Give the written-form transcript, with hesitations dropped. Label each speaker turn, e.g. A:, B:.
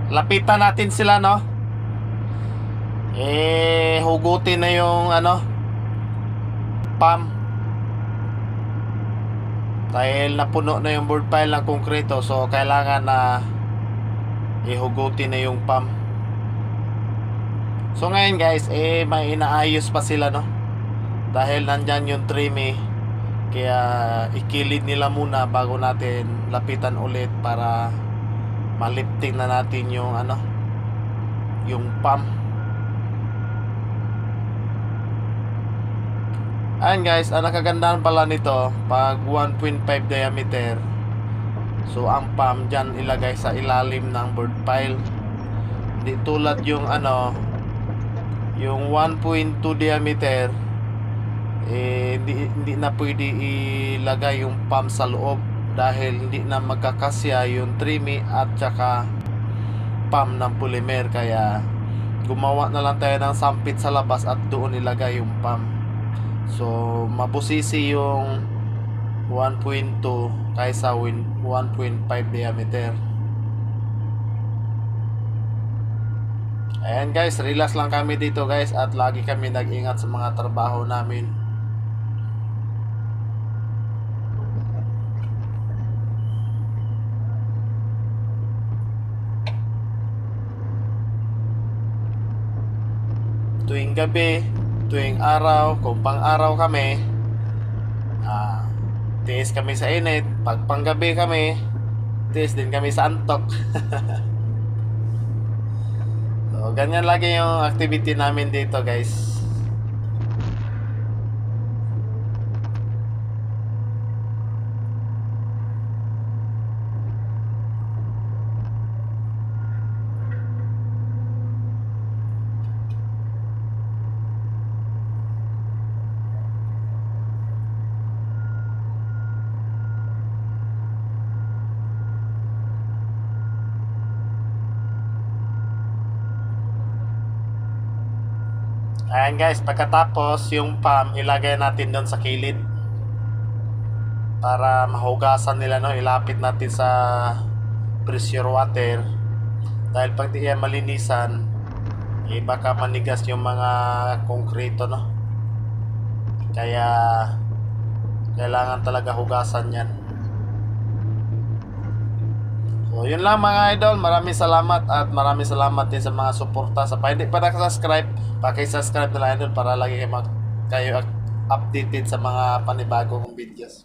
A: lapitan natin sila, no? Hugutin na yung pump. Dahil napuno na yung board pile ng konkreto, so kailangan na ihugutin na yung pump. So ngayon guys, may inaayos pa sila, no? Dahil nandyan yung trim kaya ikilid nila muna bago natin lapitan ulit para malifting na natin yung yung pump. Ayan guys, ang nakagandahan pala nito, pag 1.5 diameter, so ang pump dyan ilagay sa ilalim ng board pile. Di tulad yung yung 1.2 diameter, hindi na pwede ilagay yung pump sa loob dahil hindi na magkakasya yung trimmy at saka pump ng polymer. Kaya gumawa na lang tayo ng sampit sa labas at doon ilagay yung pump. So mabusisi yung 1.2 kaysa 1.5 diameter. Ayan guys, relax lang kami dito guys, at lagi kami nag-ingat sa mga trabaho namin. Tuwing gabi, tuwing araw, kung pang-araw kami, tiis kami sa init. Pag panggabi kami, tiis din kami sa antok. So, ganyan lagi yung activity namin dito guys. Ayan guys, pagkatapos yung pump ilagay natin doon sa kilid para mahugasan nila, no? Ilapit natin sa pressure water dahil pag di yan malinisan, baka manigas yung mga konkreto, no? Kaya kailangan talaga hugasan yan. So yun lang mga idol, maraming salamat at maraming salamat din sa mga suporta. Sa pa hindi pa nakasubscribe, paki-subscribe na lang idol para lagi kayo updated sa mga panibagong videos.